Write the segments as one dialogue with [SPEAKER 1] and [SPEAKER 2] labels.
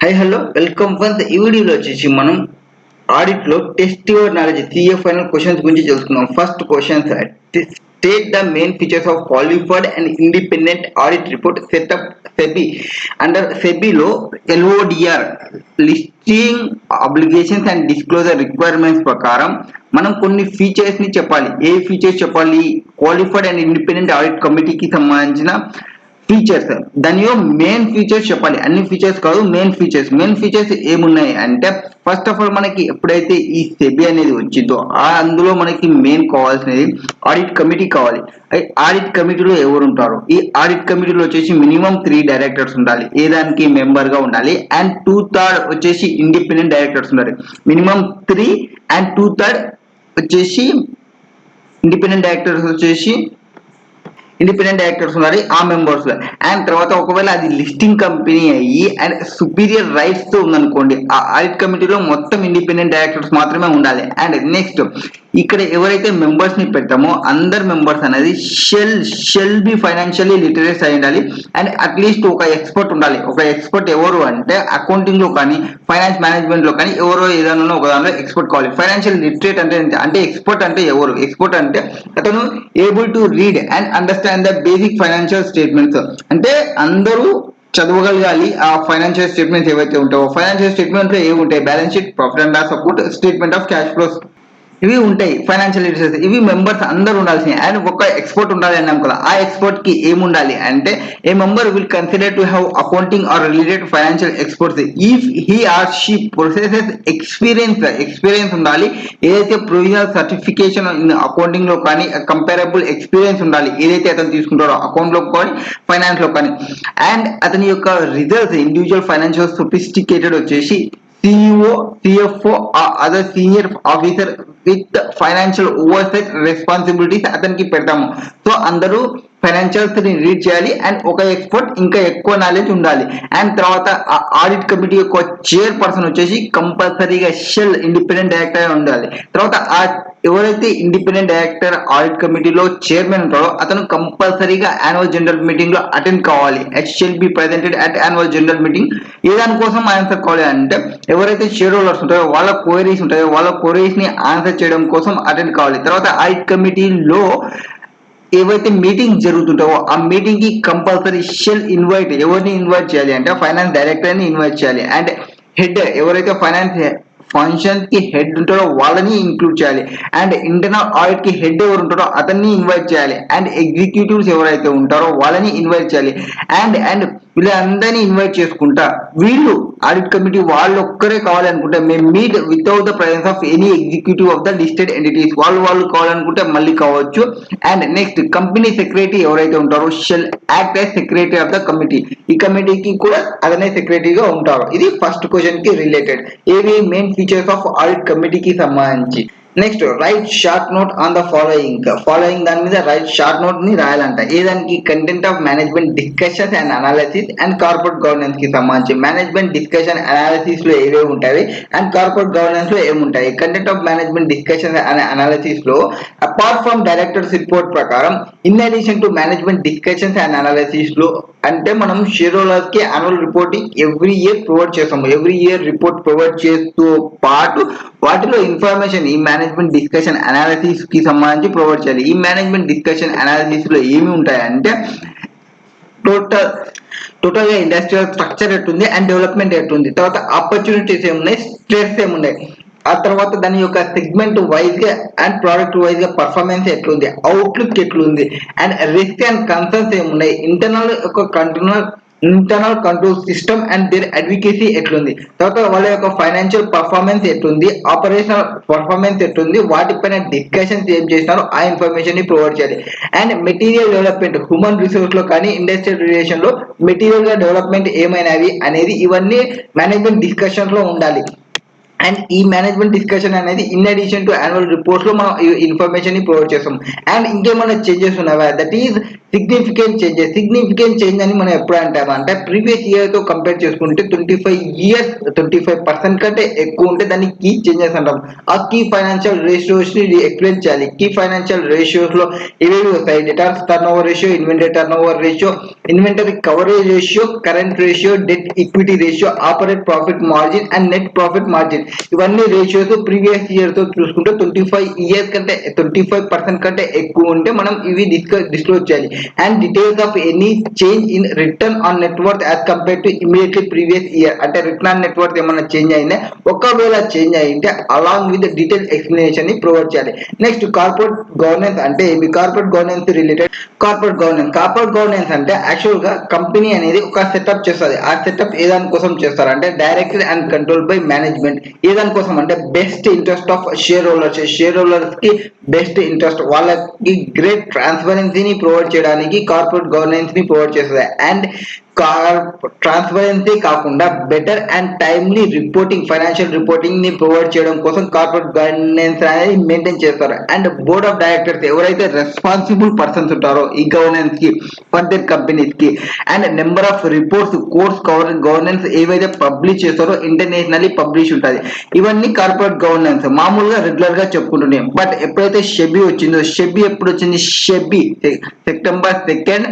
[SPEAKER 1] Hi hello welcome friends. ఈ వీడియోలో వచ్చేసి మనం ఆడిట్ లో test your knowledge TA final questions గురించి తెలుసుకుందాం. First questions state the main features of qualified and independent audit report setup SEBI. Under సెబీలో LODR listing obligations and disclosure requirements ప్రకారం మనం కొన్ని ఫీచర్స్ ని చెప్పాలి. ఏ ఫీచర్స్ చెప్పాలి? క్వాలిఫైడ్ అండ్ ఇండిపెండెంట్ ఆడిట్ కమిటీకి సంబంధించిన ఫీచర్స్, దాని మెయిన్ ఫీచర్స్ చెప్పాలి. అన్ని ఫీచర్స్ కాదు, మెయిన్ ఫీచర్స్ ఏమున్నాయి అంటే ఫస్ట్ ఆఫ్ ఆల్ మనకి ఎప్పుడైతే ఈ సెబీ అనేది వచ్చిందో అందులో మనకి మెయిన్ కావాల్సినది ఆడిట్ కమిటీ కావాలి. ఆడిట్ కమిటీలో ఎవరు ఉంటారు? ఈ ఆడిట్ కమిటీలో వచ్చేసి మినిమం 3 డైరెక్టర్స్ ఉండాలి. ఏ దానికి మెంబర్ గా ఉండాలి. అండ్ 2/3 వచ్చేసి ఇండిపెండెంట్ డైరెక్టర్స్ ఉండాలి. మినిమం 3 అండ్ 2/3 వచ్చేసి ఇండిపెండెంట్ డైరెక్టర్స్ ఉండాలి ఆ మెంబర్స్. అండ్ తర్వాత ఒకవేళ అది లిస్టింగ్ కంపెనీ అయ్యి అండ్ సుపీరియర్ రైట్స్ తో ఉందనుకోండి, ఆ ఆడిట్ కమిటీలో మొత్తం ఇండిపెండెంట్ డైరెక్టర్స్ మాత్రమే ఉండాలి. అండ్ నెక్స్ట్ ఇక్కడ ఎవరైతే మెంబర్స్ ని పెడతామో అందరు మెంబర్స్ అనేది షెల్ బి ఫైనాన్షియల్లీ లిటరేట్స్ అయి ఉండాలి. అండ్ అట్లీస్ట్ ఒక ఎక్స్పర్ట్ ఉండాలి. ఒక ఎక్స్పర్ట్ ఎవరు అంటే అకౌంటింగ్ లో కానీ ఫైనాన్స్ మేనేజ్మెంట్ లో కానీ ఎవరో ఏదైనా ఒక దానిలో ఎక్స్పర్ట్ కావాలి. ఫైనాన్షియల్ లిటరేట్ అంటే ఎక్స్పర్ట్ అంటే ఎవరు? ఎక్స్పర్ట్ అంటే అతను able to read and understand the basic financial statements. అంటే అందరూ చదవగలగాలి ఆ ఫైనాన్షియల్ స్టేట్మెంట్స్ ఏవైతే ఉంటాయో. ఫైనాన్షియల్ స్టేట్మెంట్ లో ఏమి ఉంటాయి? Balance sheet, profit and loss account, statement of cash flows, ఇవి ఉంటాయి. ఫైనాన్షియల్ లిటరసీ ఇవి మెంబర్స్ అందరూ ఉండాల్సింది. అండ్ ఒక ఎక్స్పర్ట్ ఉండాలి అన్నాం కదా, ఆ ఎక్స్పర్ట్ కి ఏముండాలి అంటే a member will consider to have accounting or related financial experts if he or she processes experience ఉండాలి. ఏదైతే ప్రొవిజనల్ సర్టిఫికేషన్ అకౌంటింగ్ లో కానీ కంపారబుల్ ఎక్స్పీరియన్స్ ఉండాలి. ఏదైతే అతను తీసుకుంటారో అకౌంట్ లో కానీ ఫైనాన్స్ లో కానీ. అండ్ అతని యొక్క రిజల్ట్స్ ఇండివిజువల్ ఫైనాన్షియల్ సొఫిస్టికేటెడ్ వచ్చేసి CEO, CFO, other senior officer with financial oversight responsibilities అతనికి పెడతాము. సో అందరూ ఫైనాన్షియల్స్ ని రీడ్ చేయాలి. అండ్ ఒక ఎక్స్పర్ట్ ఇంకా ఎక్కువ నాలెడ్జ్ ఉండాలి. అండ్ తర్వాత ఆడిట్ కమిటీ యొక్క చైర్ పర్సన్ వచ్చేసి కంపల్సరీగా షెల్ ఇండిపెండెంట్ డైరెక్టర్ ఉండాలి. తర్వాత ఎవరైతే ఇండిపెండెంట్ డైరెక్టర్ ఆడిట్ కమిటీలో చైర్మన్ ఉంటారో అతను కంపల్సరీగా యాన్యువల్ జనరల్ మీటింగ్ లో అటెండ్ కావాలి. It shall be presented at annual general meeting. ఏ దానికోసం ఆన్సర్ కావాలి అంటే ఎవరైతే షేర్ హోల్డర్స్ ఉంటారో వాళ్ళ క్వైరీస్ ఉంటాయో వాళ్ళ క్వైరీస్ ని ఆన్సర్ చేయడం కోసం అటెండ్ కావాలి. తర్వాత ఆడిట్ కమిటీలో ఏవైతే మీటింగ్ జరుగుతుంటావో ఆ మీటింగ్ కి కంపల్సరీ షెల్ ఇన్వైట్. ఎవరిని ఇన్వైట్ చేయాలి అంటే ఫైనాన్స్ డైరెక్టర్ ని ఇన్వైట్ చేయాలి. అండ్ హెడ్ ఎవరైతే ఫైనాన్స్ ఫంక్షన్ కి హెడ్ ఉంటారో వాళ్ళని ఇంక్లూడ్ చేయాలి. అండ్ ఇంటర్నల్ ఆడిట్ కి హెడ్ ఎవరు ఉంటారో అతన్ని ఇన్వైట్ చేయాలి. అండ్ ఎగ్జిక్యూటివ్స్ ఎవరైతే ఉంటారో వాళ్ళని ఇన్వైట్ చేయాలి. అండ్ వీళ్ళందరినీ ఇన్వైట్ చేసుకుంటా వీళ్ళు ఆడిట్ కమిటీ వాళ్ళు ఒక్కరే కావాలనుకుంటే మేము meet without the presence of any executive of the listed entities వాళ్ళు కావాలనుకుంటే మళ్ళీ కావచ్చు. అండ్ నెక్స్ట్ కంపెనీ సెక్రటరీ ఎవరైతే ఉంటారో shall act as secretary of the committee. ఈ కమిటీకి కూడా అతనే సెక్రటరీగా ఉంటారు. ఇది ఫస్ట్ క్వశ్చన్ కి రిలేటెడ్. ఏవి మెయిన్ ఫీచర్స్ ఆఫ్ ఆడిట్ కమిటీకి సంబంధించి. Next write short note on the following దాని మీద రైట్ షార్ట్ నోట్ ని రాయాలంట. ఏదానికి? Content of management discussions and analysis and corporate governance కి సంబంధించి. మేనేజ్మెంట్ డిస్కషన్ అనాలిసిస్ లో ఏవేవి ఉంటాయి అండ్ కార్పొరేట్ గవర్నెన్స్ లో ఏముంటాయి? Content of management discussion and analysis లో అపార్ట్ ఫ్రమ్ డైరెక్టర్స్ రిపోర్ట్ ప్రకారం in addition to management discussions and analysis లో అంటే మనం షేర్ హోల్డర్స్ కి annual reporting every year provide చేస్తాము. ఎవ్రీ ఇయర్ రిపోర్ట్ ప్రొవైడ్ చేస్తూ పాటు వాటిలో ఇన్ఫర్మేషన్ ఈ మేనేజ్మెంట్ డిస్కషన్ అనాలిసిస్ కి సంబంధించి ప్రొవైడ్ చేయాలి. ఈ మేనేజ్మెంట్ డిస్కషన్ అనాలిసిస్ లో ఏమి ఉంటాయంటే టోటల్ గా ఇండస్ట్రియల్ స్ట్రక్చర్ ఎట్లుంది అండ్ డెవలప్మెంట్ ఎట్లుంది, తర్వాత ఆపర్చునిటీస్ ఏమున్నాయి, స్ట్రెస్ ఏమున్నాయి, ఆ తర్వాత దాని యొక్క సెగ్మెంట్ వైజ్ గా అండ్ ప్రోడక్ట్ వైజ్ గా పర్ఫార్మెన్స్ ఎట్లుంది, అవుట్లుక్ ఎట్లుంది, అండ్ రిస్క్ అండ్ కన్సర్న్స్ ఏమున్నాయి, internal control system and their advocacy ఎట్లుంది, తర్వాత వాళ్ళ యొక్క ఫైనాన్షియల్ పర్ఫార్మెన్స్ ఎట్లుంది, ఆపరేషనల్ పర్ఫార్మెన్స్ ఎట్లుంది, వాటిపైన డిస్కషన్స్ ఏం చేసినారో ఆ ఇన్ఫర్మేషన్ ని ప్రొవైడ్ చేయాలి. And material development human resource లో కానీ ఇండస్ట్రియల్ రిలేషన్ లో మెటీరియల్ గా డెవలప్మెంట్ ఏమైనవి అనేది ఇవన్నీ మేనేజ్మెంట్ డిస్కషన్ లో ఉండాలి. అండ్ ఈ మేనేజ్మెంట్ డిస్కషన్ అనేది in addition to annual reports లో మనం ఇన్ఫర్మేషన్ ని ప్రొవైడ్ చేస్తాం. అండ్ ఇంకేమైనా చేంజెస్ ఉన్నావా, దట్ ఈస్ సిగ్నిఫికెంట్ చేంజ్ అని మనం ఎప్పుడు అంటామా అంటే ప్రీవియస్ ఇయర్ తో కంపేర్ చేసుకుంటే 25% కంటే ఎక్కువ ఉంటే దాన్ని కీ చేంజెస్ అంటాం. ఆ కీ ఫైనాన్షియల్ రేషియోస్ ని ఎక్స్ప్లెయిన్ చేయాలి. కీ ఫైనాన్షియల్ రేషియోస్ లో ఏవేవి వస్తాయి, debtors turn over ratio, inventory turn over ratio, inventory coverage ratio, current ratio, debt equity ratio, operate profit margin and net profit margin. ఇవన్నీ ratios previous year తో చూసుకుంటే 25% కంటే ఎక్కువ ఉంటే మనం ఇవి డిస్క్లోజ్ చేయాలి. And details of any change in return on network as compare to immediately previous year. అంటే రిటర్న్ ఆన్ నెట్వర్క్ ఏమైనా చేంజ్ అయిందే, ఒకవేళ చేంజ్ అయింటే అలాంగ్ విత్ డీటెయిల్ ఎక్స్ప్లెనేషన్ ని ప్రొవైడ్ చేయాలి. నెక్స్ట్ కార్పొరేట్ గవర్నెన్స్ అంటే ఏమి, corporate governance related corporate governance అంటే యాక్చువల్ గా కంపెనీ అనేది ఒక సెటప్ చేస్తుంది. ఆ సెటప్ ఏ దాని కోసం చేస్తారు అంటే directed and control by management. ఏ దాని కోసం అంటే best interest of shareholders కి బెస్ట్ ఇంట్రెస్ట్, వాళ్ళకి గ్రేట్ ట్రాన్స్పరెన్సీని ప్రొవైడ్ చేయడానికి కార్పొరేట్ గవర్నెన్స్ ని ప్రొవైడ్ చేస్తుంది. అండ్ ట్రాన్స్పరెన్సీ కాకుండా better and timely reporting, financial reporting ని ప్రొవైడ్ చేయడం కోసం కార్పొరేట్ గవర్నెన్స్ అనేది మెయింటైన్ చేస్తారు. అండ్ బోర్డ్ ఆఫ్ డైరెక్టర్స్ ఎవరైతే రెస్పాన్సిబుల్ పర్సన్స్ ఉంటారో ఈ గవర్నెన్స్ కి ఫర్ దర్ కంపెనీస్ కి, and number of reports course governance ఏవైతే పబ్లిష్ చేస్తారో ఇంటర్నేషనల్లీ పబ్లిష్ ఉంటుంది. ఇవన్నీ కార్పొరేట్ గవర్నెన్స్ మామూలుగా రెగ్యులర్ గా చెప్పుకుంటున్నాం. బట్ ఎప్పుడైతే షెబీ వచ్చిందో, షెబీ ఎప్పుడు వచ్చింది, షెబీ September 2nd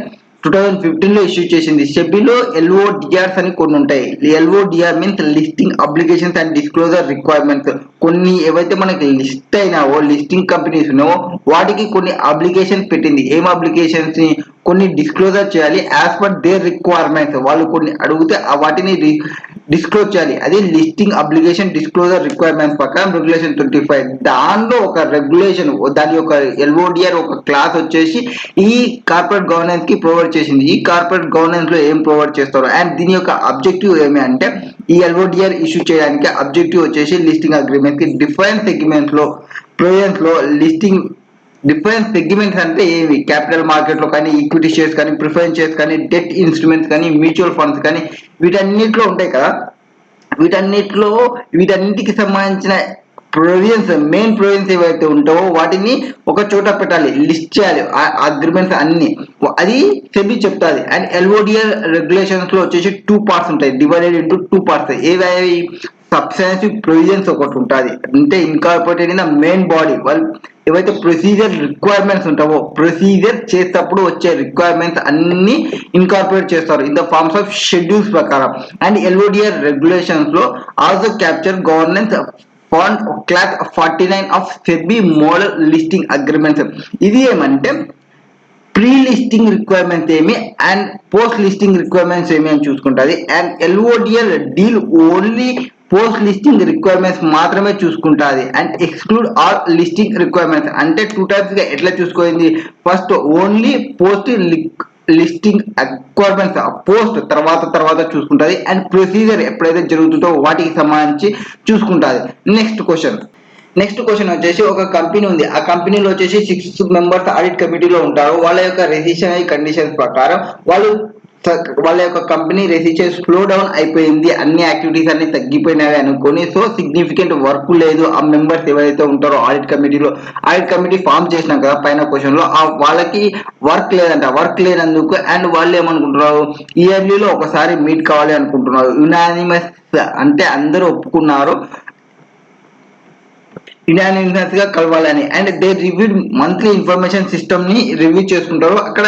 [SPEAKER 1] 2015 లో ఇష్యూ చేసింది. సెబీలో ఎల్ఓడిఆర్స్ అని కొన్ని ఉంటాయి. LODR means listing applications and disclosure requirements. కొన్ని ఏవైతే మనకి లిస్ట్ అయినావో, లిస్టింగ్ కంపెనీస్ ఉన్నావో వాటికి కొన్ని అప్లికేషన్స్ పెట్టింది. ఏం అప్లికేషన్స్ ని, కొన్ని డిస్క్లోజర్ చేయాలి యాజ్ పర్ దేర్ రిక్వైర్మెంట్స్. వాళ్ళు కొన్ని అడిగితే వాటిని డిస్క్లోజ్ చేయాలి. అది లిస్టింగ్ అప్లికేషన్ డిస్క్లోజర్ రిక్వైర్మెంట్స్ ప్రకారం రెగ్యులేషన్ 25. దానిలో ఒక రెగ్యులేషన్, దాని యొక్క ఎల్ఓడిఆర్ ఒక క్లాస్ వచ్చేసి ఈ కార్పొరేట్ గవర్నెన్స్ కి ప్రొవైడ్ చేసింది. ఈ కార్పొరేట్ గవర్నెన్స్ లో ఏం ప్రొవైడ్ చేస్తారు అండ్ దీని యొక్క అబ్జెక్టివ్ ఏమి అంటే, ఈ ఎల్ఓడిఆర్ ఇష్యూ చేయడానికి అబ్జెక్టివ్ వచ్చేసి లిస్టింగ్ అగ్రిమెంట్ కి డిఫరెంట్ సెగ్మెంట్స్ లో ప్రొవిజన్స్ లో లిస్టింగ్. డిఫరెంట్ సెగ్మెంట్స్ అంటే ఏవి, క్యాపిటల్ మార్కెట్ లో కానీ, ఈక్విటీ షేర్స్ కానీ, ప్రిఫరెన్స్ షేర్స్ కానీ, డెట్ ఇన్స్ట్రుమెంట్స్ కానీ, మ్యూచువల్ ఫండ్స్ కానీ, వీటన్నిటిలో ఉంటాయి కదా. వీటన్నిటికి సంబంధించిన మెయిన్ ప్రొవిజన్స్ ఏవైతే ఉంటావో వాటిని ఒక చోట పెట్టాలి, లిస్ట్ చేయాలి అగ్రిమెంట్స్ అన్ని. అది సెబీ చెప్తాది. అండ్ ఎల్ఓడిఆర్ రెగ్యులేషన్స్ లో వచ్చేసి 2 పార్ట్స్ ఉంటాయి, డివైడెడ్ ఇంటూ 2 పార్ట్స్. ఏవి, సబ్స్టాన్సివ్ ప్రొవిజన్స్ ఒకటి ఉంటుంది, అంటే incorporated in the main body. వాళ్ళు ఏవైతే ప్రొసీజర్ రిక్వైర్మెంట్స్ ఉంటావో, ప్రొసీజర్ చేసేటప్పుడు వచ్చే రిక్వైర్మెంట్స్ అన్ని ఇన్కార్పొరేట్ చేస్తారు in the forms of schedules ప్రకారం. అండ్ ఎల్ఓడిఆర్ రెగ్యులేషన్స్ లో also capture governance font clause 49 of SEBI model listing agreements. ఇది ఏమంటే ప్రీ లిస్టింగ్ రిక్వైర్మెంట్స్ ఏమి అండ్ పోస్ట్ లిస్టింగ్ రిక్వైర్మెంట్స్ ఏమి అని చూసుకుంటుంది. And LODR deal only post listing requirements మాత్రమే చూసుకుంటుంది and exclude all listing requirements. అంటే 2 టైప్స్ గా ఎట్లా చూసుకోయింది, first only post listing requirements post తర్వాత చూసుకుంటుంది, అండ్ ప్రొసీజర్ ఎప్పుడైతే జరుగుతుందో వాటికి సంబంధించి చూసుకుంటుంది. నెక్స్ట్ క్వశ్చన్ వచ్చేసి, ఒక కంపెనీ ఉంది, ఆ కంపెనీలో వచ్చేసి 6 మెంబర్స్ ఆడిట్ కమిటీలో ఉంటారు. వాళ్ళ యొక్క రెసిషనరీ కండిషన్స్ ప్రకారం వాళ్ళ యొక్క కంపెనీ రెసిషన్ స్లో డౌన్ అయిపోయింది, అన్ని యాక్టివిటీస్ అన్ని తగ్గిపోయినవి అనుకొని, సో సిగ్నిఫికెంట్ వర్క్ లేదు. ఆ మెంబర్స్ ఎవరైతే ఉంటారో ఆడిట్ కమిటీ ఫామ్ చేసినాం కదా పైన క్వశ్చన్ లో, వాళ్ళకి వర్క్ లేదంట. వర్క్ లేనందుకు అండ్ వాళ్ళు ఏమనుకుంటున్నారు, ఇయర్లీలో ఒకసారి మీట్ కావాలి అనుకుంటున్నారు. యునానిమస్ అంటే అందరూ ఒప్పుకున్నారు యునానిమస్ గా కలవాలని. And they review monthly information system ని రివ్యూ చేసుకుంటారు. అక్కడ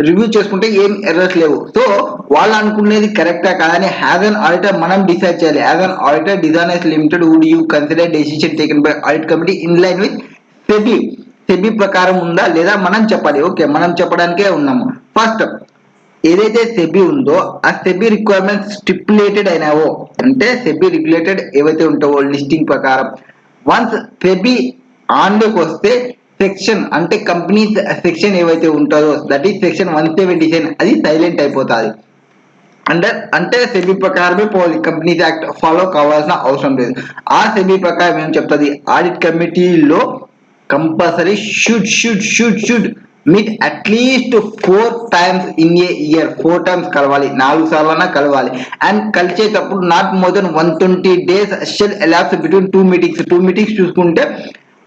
[SPEAKER 1] రివ్యూ చేసుకుంటే ఏం ఎర్రర్స్ లేవు. సో వాళ్ళు అనుకునేది కరెక్టా కాదని యాజ్ అన్ ఆడిటర్ మనం డిసైడ్ చేయాలి. As an auditor Designers Limited would you consider decision taken by audit committee in line with SEBI ప్రకారం ఉందా లేదా మనం చెప్పాలి. ఓకే, మనం చెప్పడానికే ఉన్నాము. ఫస్ట్ ఏదైతే సెబీ ఉందో ఆ సెబీ రిక్వైర్మెంట్స్ స్టిపులేటెడ్ అయినావో, అంటే సెబీ రెగ్యులేటెడ్ ఏవైతే ఉంటావో లిస్టింగ్ ప్రకారం, వన్స్ సెబీ ఆన్లోకి వస్తే సెక్షన్ అంటే కంపెనీ సెక్షన్ ఏవైతే ఉంటుందో దట్ ఈస్ సెక్షన్ 177, అది సైలెంట్ అయిపోతుంది. అంటే సెబీ ప్రకారమే పోవాలి, కంపెనీస్ యాక్ట్ ఫాలో కావాల్సిన అవసరం లేదు. ఆ సెబీ ప్రకారం ఏం చెప్తుంది, ఆడిట్ కమిటీలో compulsory should meet at least 4 times in a year. 4 times కలవాలి, 4 సార్లన్నా కలవాలి. అండ్ కలిసేటప్పుడు not more than 120 days shall elapse between 2 meetings చూసుకుంటే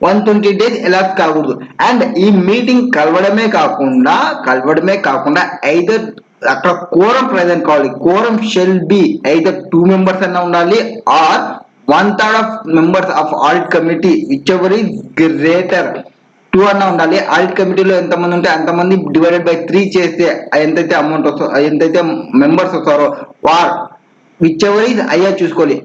[SPEAKER 1] 120 days ఎలాప్స్ కాకూడదు. అండ్ ఈ మీటింగ్ కలవడమే కాకుండా ఐదర్ అక్కడ కోరం ప్రెజెంట్ కావాలి. Quorum shall be either 2 members అన్నా ఉండాలి or 1/3 of members of audit committee whichever is greater 2 అన్నా ఉండాలి. ఆడిట్ కమిటీలో ఎంతమంది ఉంటే అంతమంది డివైడెడ్ బై 3 చేస్తే ఎంతైతే అమౌంట్ వస్తుందో, ఎంతైతే మెంబర్స్ వస్తారో వార్ whichever is higher చూసుకోవాలి.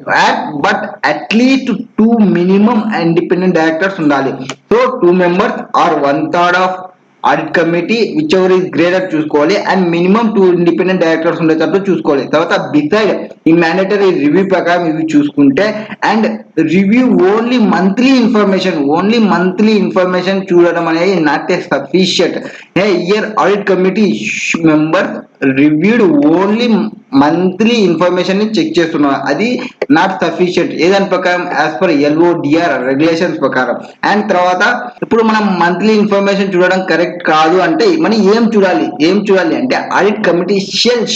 [SPEAKER 1] But at least 2 minimum independent directors ఉండాలి. So 2 members or 1/3 of audit committee whichever is greater చూసుకోవాలి. అండ్ మినిమం 2 ఇండిపెండెంట్ డైరెక్టర్స్ ఉండేటట్టు చూసుకోవాలి. తర్వాత బిసైడ్ ఈ మ్యాండేటరీ రివ్యూ ప్రకారం ఇవి చూసుకుంటే and review only monthly information చూడడం అనేది not a sufficient. Year audit committee members reviewed only monthly information ని చెక్ చేస్తున్నారు. అది నాట్ సఫిషియంట్ ఏదాని ప్రకారం యాజ్ పర్ LODR రెగ్యులేషన్స్ ప్రకారం. అండ్ తర్వాత ఇప్పుడు మనం మంత్లీ ఇన్ఫర్మేషన్ చూడడం కరెక్ట్ కాదు అంటే మనం ఏం చూడాలి అంటే audit committee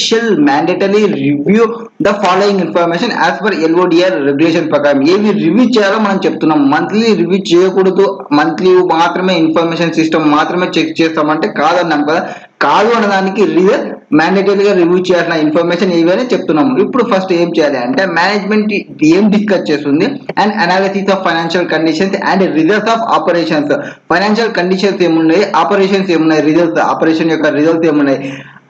[SPEAKER 1] shall mandatory review the following information as per LODR regulation ప్రకారం. ఏవి రివ్యూ చేయాలో మనం చెప్తున్నాం. మంత్లీ రివ్యూ చేయకూడదు, మంత్లీ మాత్రమే ఇన్ఫర్మేషన్ సిస్టమ్ మాత్రమే చెక్ చేస్తామంటే కాదన్నాం కదా. కాదు అనడానికి రీజన్ మ్యాండేటరీగా రివ్యూ చేయాల్సిన ఇన్ఫర్మేషన్ ఏవైనా చెప్తున్నాము. ఇప్పుడు ఫస్ట్ ఏం చేయాలి అంటే మేనేజ్మెంట్ ఏం డిస్కస్ చేస్తుంది and analysis of financial conditions and results of operations. Financial conditions ఏమున్నాయి, ఆపరేషన్స్ ఏమున్నాయి, రిజల్ట్స్ ఆపరేషన్ యొక్క రిజల్ట్స్ ఏమున్నాయి,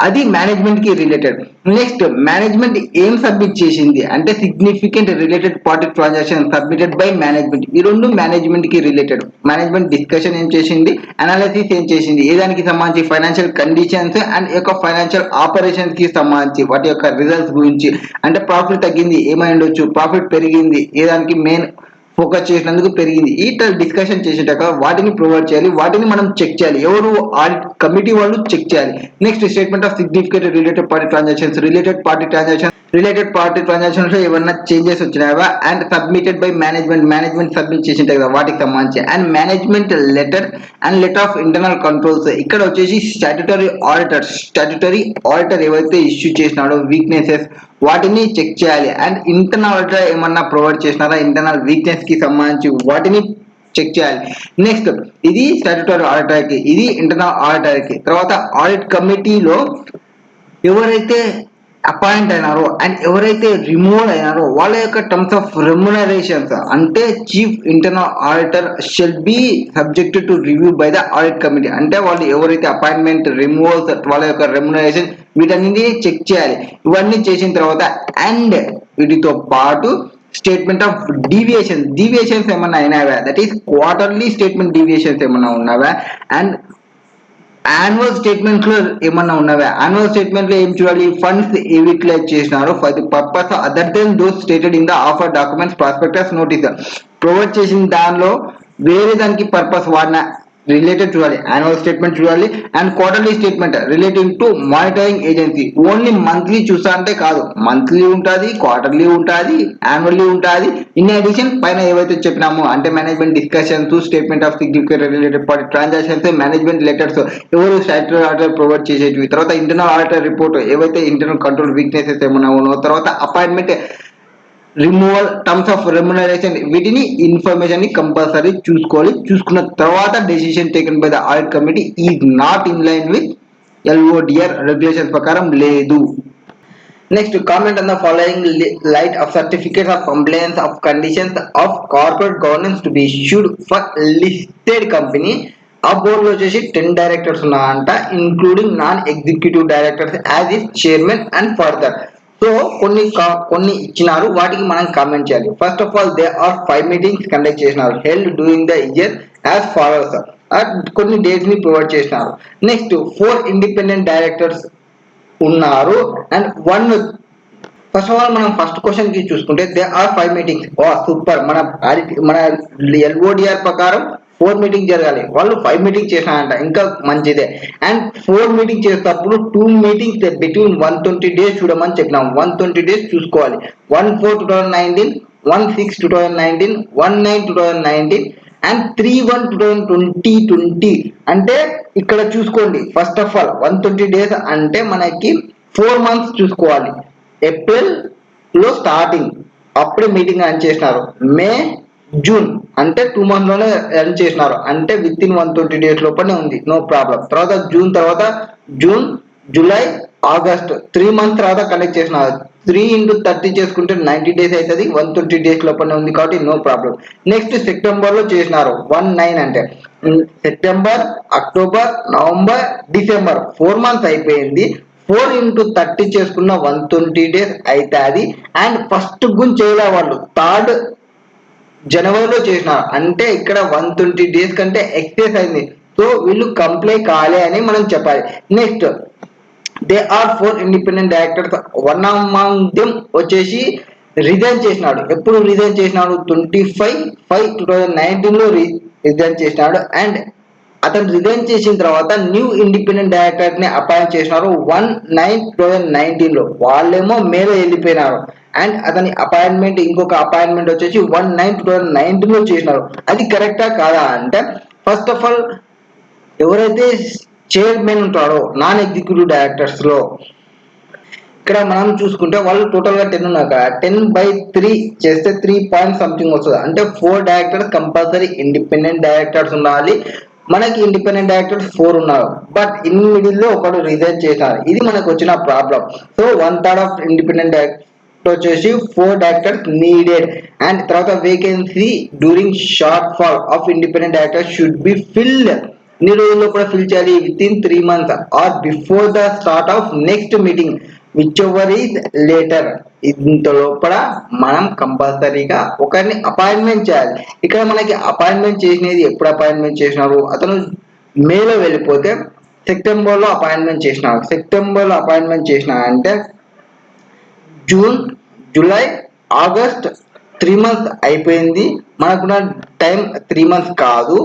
[SPEAKER 1] అది మేనేజ్మెంట్ కి రిలేటెడ్. నెక్స్ట్ మేనేజ్మెంట్ ఏం సబ్మిట్ చేసింది అంటే significant related party transaction submitted by management. ఈ రెండు మేనేజ్మెంట్ కి రిలేటెడ్. మేనేజ్మెంట్ డిస్కషన్ ఏం చేసింది, అనాలిసిస్ ఏం చేసింది, ఏ దానికి సంబంధించి ఫైనాన్షియల్ కండిషన్స్ అండ్ యొక్క ఫైనాన్షియల్ ఆపరేషన్స్ కి సంబంధించి వాటి యొక్క రిజల్ట్స్ గురించి. అంటే ప్రాఫిట్ తగ్గింది ఏమై ఉండొచ్చు, ప్రాఫిట్ పెరిగింది ఏ దానికి మెయిన్ ఫోకస్ చేసినందుకు పెరిగింది. ఈ డిస్కషన్ చేసేటాక వాటిని ప్రొవైడ్ చేయాలి, వాటిని మనం చెక్ చేయాలి. ఎవరు ఆడిట్ కమిటీ వాళ్ళు చెక్ చేయాలి. Next statement of significant related party transactions లో ఏమన్నా చేంజెస్ వచ్చినాయా and submitted by management submit చేసింటే కదా వాటికి సంబంధించి. And management letter of internal controls. ఇక్కడ వచ్చేసి స్టాట్యుటరీ ఆడిటర్ ఏవైతే ఇష్యూ చేసినాడో వీక్నెసెస్ వాటిని చెక్ చేయాలి. అండ్ ఇంటర్నల్ ఆడిటర్ ఏమన్నా ప్రొవైడ్ చేసినారా ఇంటర్నల్ వీక్నెస్ కి సంబంధించి వాటిని చెక్ చేయాలి. నెక్స్ట్ ఇది స్టాట్యుటరీ ఆడిటర్ కి, ఇది ఇంటర్నల్ ఆడిటర్ కి. తర్వాత ఆడిట్ కమిటీలో ఎవరైతే అపాయింట్ అయినారో అండ్ ఎవరైతే రిమూవ్ అయినారో వాళ్ళ యొక్క టర్మ్స్ ఆఫ్ రెమ్యునరేషన్స్ అంటే chief internal auditor shall be subjected to review by the audit committee. అంటే వాళ్ళు ఎవరైతే అపాయింట్మెంట్ రిమూవల్స్ వాళ్ళ యొక్క రెమ్యునరేషన్ వీటన్నింటినీ చెక్ చేయాలి. ఇవన్నీ చేసిన తర్వాత అండ్ వీటితో పాటు స్టేట్మెంట్ ఆఫ్ డీవియేషన్స్ ఏమన్నా అయినావా, that is quarterly statement deviations ఏమన్నా ఉన్నావా అండ్ యాన్యువల్ స్టేట్మెంట్ లో ఏమన్నా ఉన్నవా. యాన్యువల్ స్టేట్మెంట్ లో ఏం చూడాలి, ఫండ్స్ ఏవి యూటిలైజ్ చేసినారో for the purpose other than those stated in the offer documents prospectus notice. Provide చేసిన దానిలో వేరే దానికి పర్పస్ వాడిన రిలేటెడ్ చూడాలి. యాన్యువల్ స్టేట్మెంట్ చూడాలి and quarterly statement relating to monitoring agency. Only monthly చూసా అంటే కాదు, మంత్లీ ఉంటుంది, క్వార్టర్లీ ఉంటుంది, యాన్యువల్లీ ఉంటుంది. ఇన్ అడిషన్ పైన ఏవైతే చెప్పినామో అంటే management discussions, statement of significant related party transactions, management letters ఎవరు స్టాట్యుటరీ ఆడిటర్ ప్రొవైడ్ చేసేటివి, తర్వాత ఇంటర్నల్ ఆడిటర్ రిపోర్ట్ ఏవైతే ఇంటర్నల్ కంట్రోల్ వీక్నెసెస్ ఏమైనా ఉన్నో, తర్వాత appointment removal terms of remuneration వీటిని ఇన్ఫర్మేషన్ ని కంపల్సరీ చూసుకోవాలి. చూసుకున్న తర్వాత decision taken by the audit committee is not in line with LODR regulations ప్రకారం లేదు. Next comment on the following light of certificates of compliance of conditions of corporate governance to be issued for listed company. ఆ board లో వచ్చేసి 10 directors ఉన్నారంట, including non executive directors as is chairman and further. So కొన్ని ఇచ్చినారు, వాటికి మనం comment చేయాలి. First of all they are 5 meetings conduct చేసినారు held during the year as follows. కొన్ని డేట్స్ ని ప్రొవైడ్ చేసినారు. నెక్స్ట్ 4 ఇండిపెండెంట్ డైరెక్టర్స్ ఉన్నారు అండ్ 1. ఫస్ట్ ఆఫ్ ఆల్ మనం ఫస్ట్ క్వశ్చన్ కి చూసుకుంటే దే ఆర్ 5 meetings. సూపర్. మన LODR ప్రకారం 4 meetings జరగాలి, వాళ్ళు 5 meetings చేసినారంట, ఇంకా మంచిదే. అండ్ 4 meetings చేసేటప్పుడు 2 meetings బిట్వీన్ 120 days చూడమని చెప్పినాం. 120 days చూసుకోవాలి. 1/4/2019, 1/6/2019, 1/9/2019 అండ్ 3/1/2020 అంటే ఇక్కడ చూసుకోండి. ఫస్ట్ ఆఫ్ ఆల్ 120 days అంటే మనకి 4 months చూసుకోవాలి. ఏప్రిల్ లో స్టార్టింగ్ అప్పుడే మీటింగ్ రన్ చేసినారు. మే జూన్ అంటే 2 months లోనే రన్ చేసినారు, అంటే విత్ ఇన్ 120 days లోపలనే ఉంది, నో ప్రాబ్లం. తర్వాత జూన్ జూలై ఆగస్ట్ 3 months తర్వాత కనెక్ట్ చేసినారు. 3 × 30 చేసుకుంటే 90 days అవుతుంది, 120 days లోపలనే ఉంది కాబట్టి నో ప్రాబ్లం. నెక్స్ట్ సెప్టెంబర్ లో చేసినారు 19 అంటే September, October, November, December 4 months అయిపోయింది. 4 × 30 చేసుకున్న 120 days అవుతుంది. అండ్ ఫస్ట్ గురించి చేయలే వాళ్ళు, 3rd జనవరిలో చేసినారు, అంటే ఇక్కడ 120 days కంటే ఎక్సెస్ అయింది. సో వీళ్ళు కంప్లై కాలే అని మనం చెప్పాలి. Next they are 4 independent directors. One among them వచ్చేసి రిజైన్ చేసినాడు. ఎప్పుడు రిజైన్ చేసినాడు? 25/5/2019 లో రిజైన్ చేసినాడు. అండ్ అతను రిజైన్ చేసిన తర్వాత న్యూ ఇండిపెండెంట్ డైరెక్టర్ ని అపాయింట్ చేసినారు 1/9/2019 లో. వాళ్ళేమో మేలో వెళ్ళిపోయినారు. అండ్ అతని అపాయింట్మెంట్, ఇంకొక అపాయింట్మెంట్ వచ్చేసి 1/9/2019 లో చేసినారు. అది కరెక్టా కాదా అంటే, ఫస్ట్ ఆఫ్ ఆల్ ఎవరైతే చైర్మన్ ఉంటారో నాన్ ఎగ్జిక్యూటివ్ డైరెక్టర్స్ లో, ఇక్కడ మనం చూసుకుంటే వాళ్ళు టోటల్ గా 10 ఉన్నారు కదా, 10/3 చేస్తే 3 పాయింట్ సంథింగ్ వస్తుంది. అంటే 4 డైరెక్టర్స్ కంపల్సరీ ఇండిపెండెంట్ డైరెక్టర్స్ ఉండాలి. మనకి ఇండిపెండెంట్ డైరెక్టర్స్ 4 ఉన్నారు, బట్ ఇన్ మిడిల్ లో ఒకడు రిజైన్ చేశారు. ఇది మనకు వచ్చిన problem. So 1/3 of independent director వచ్చేసి 4 డైరెక్టర్స్ నీడెడ్. అండ్ తర్వాత vacancy during short fall of independent director should be filled. ఇన్ని రోజుల్లో కూడా ఫిల్ చేయాలి with in 3 months are before the start of next meeting which ever is later. ఇంత లోపల మనం కంపల్సరీగా ఒకరిని అపాయింట్మెంట్ చేయాలి. ఇక్కడ మనకి అపాయింట్మెంట్ చేసినది ఎప్పుడు అపాయింట్మెంట్ చేసినారు? అతను మేలో వెళ్ళిపోతే సెప్టెంబర్ లో అపాయింట్మెంట్ చేసినారు. సెప్టెంబర్ లో అపాయింట్మెంట్ చేసిన అంటే జూన్, జూలై, ఆగస్ట్ 3 months అయిపోయింది. మనకున్న టైం 3 months కాదు,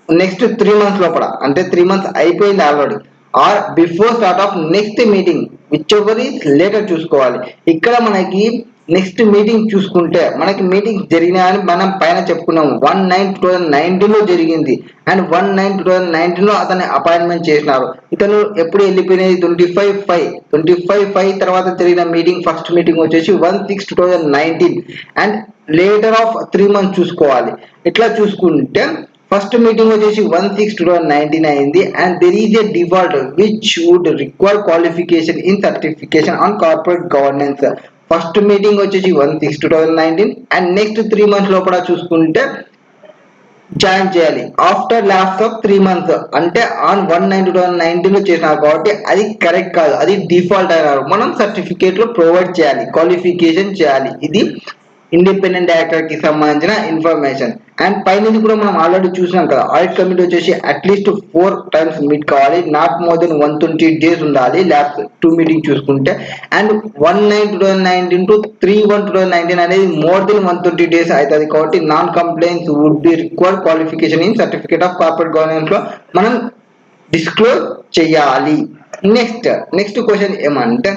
[SPEAKER 1] నెక్స్ట్ 3 months లోపల, అంటే 3 months అయిపోయింది already. Are before start of next meeting which ever is later చూసుకోవాలి. ఇక్కడ మనకి నెక్స్ట్ మీటింగ్ చూసుకుంటే మనకి మీటింగ్ జరిగినాయని మనం పైన చెప్పుకున్నాము. 1/9/2019 లో జరిగింది. అండ్ 1/9/2019 లో అతన్ని అపాయింట్మెంట్ చేసినారు. ఇతను ఎప్పుడు వెళ్ళిపోయినది? 25/5 తర్వాత జరిగిన మీటింగ్, ఫస్ట్ మీటింగ్ వచ్చేసి 1/6/2019. అండ్ లేటర్ ఆఫ్ 3 months చూసుకోవాలి. ఇట్లా చూసుకుంటే ఫస్ట్ మీటింగ్ వచ్చేసి 1/6/2019 అయింది. And there is a default which would require qualification in certification on corporate governance. First meeting వచ్చేసి 1/6/2019. అండ్ నెక్స్ట్ 3 months లోపల చూసుకుంటే జాయిన్ చేయాలి ఆఫ్టర్ లాప్స్ ఆఫ్ 3 months, అంటే ఆన్ 1/9/2019 లో చేసినారు కాబట్టి అది కరెక్ట్ కాదు, అది డిఫాల్ట్ అయినారు. మనం సర్టిఫికేట్ లో ప్రొవైడ్ చేయాలి, క్వాలిఫికేషన్ చేయాలి. ఇది ఇండిపెండెంట్ డైరెక్టర్ కి సంబంధించిన ఇన్ఫర్మేషన్. అండ్ పైన కూడా మనం ఆల్రెడీ చూసినాం కదా, ఆడిట్ కమిటీ వచ్చేసి అట్లీస్ట్ 4 times మీట్ కావాలి, నాట్ మోర్ దెన్ 120 days ఉండాలి ల్యాబ్స్ 2 మీటింగ్ చూసుకుంటే. అండ్ 1/9/2019 to 3/1/2019 అనేది మోర్ దెన్ 120 days అవుతుంది కాబట్టి non compliance would be required qualification in certificate of corporate governance లో మనం డిస్క్లోజ్ చేయాలి. నెక్స్ట్ క్వశ్చన్ ఏమంటే,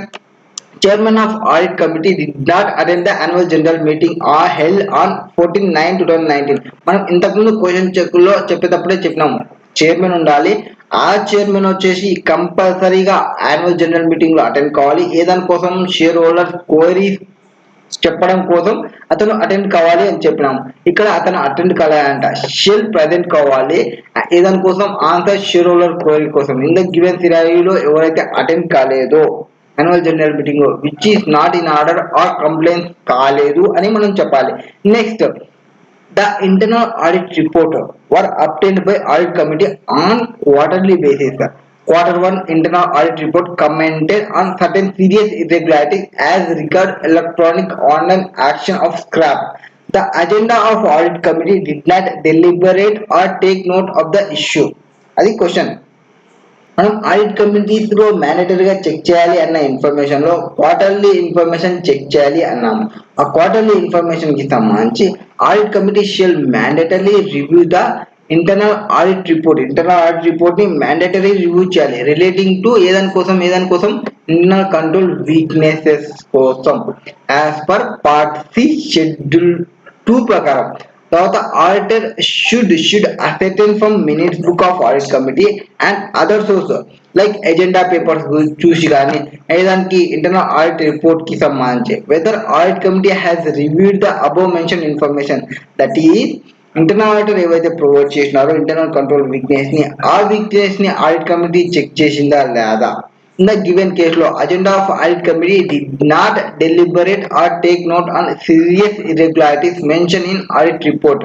[SPEAKER 1] Chairman of Audit Committee did not attend the annual general meeting held on 14/9/2019. మనం ఇంతకుముందు question చెక్కుల్లో చెప్పేటప్పుడే చెప్పినాము, chairman ఉండాలి. ఆ చైర్మన్ వచ్చేసి కంపల్సరీగా యాన్యువల్ జనరల్ మీటింగ్ లో అటెండ్ కావాలి. ఏదాని కోసం? షేర్ హోల్డర్ క్వైరీస్ చెప్పడం కోసం అతను అటెండ్ కావాలి అని చెప్పినాము. ఇక్కడ అతను అటెండ్ కాలేదంట, షెల్ ప్రజెంట్ కావాలి. ఏదాని కోసం? ఆన్సర్ షేర్ హోల్డర్ క్వైరీ కోసం. ఇన్ ద గివెన్ సినారియోలో ఎవరైతే అటెండ్ కాలేదో యాన్యువల్ జనరల్ మీటింగ్ లో which is not in order or complaint కాలేదు అని మనం చెప్పాలి. Next the internal audit report were obtained by audit committee on quarterly basis. Quarter 1 internal audit report commented on certain serious irregularities as regard electronic online action of scrap. The agenda of audit committee did not deliberate or take note of the issue. అది question. మనం audit committees లో మ్యాండేటరీగా check చేయాలి అన్న information లో quarterly information check చేయాలి అన్నాము. ఆ quarterly information కి సంబంధించి audit committee shall mandatory review the internal audit report. Internal audit report ని మ్యాండేటరీ రివ్యూ చేయాలి. రిలేటింగ్ టు ఏదాని కోసం ఇంటర్నల్ కంట్రోల్ వీక్నెసెస్ కోసం as per part C schedule 2 ప్రకారం. తర్వాత auditor should ascertain from minutes book of audit committee and other source like agenda papers చూసి కానీ దానికి ఇంటర్నల్ ఆడిట్ రిపోర్ట్ కి సంబంధించి whether audit committee has reviewed the above mention information that is internal auditor ఏవైతే provide చేసినారో internal control weakness ని ఆ weakness ని ఆడిట్ కమిటీ చెక్ చేసిందా లేదా. In the given case law, agenda of audit committee did not deliberate or take note on serious irregularities mentioned in audit report,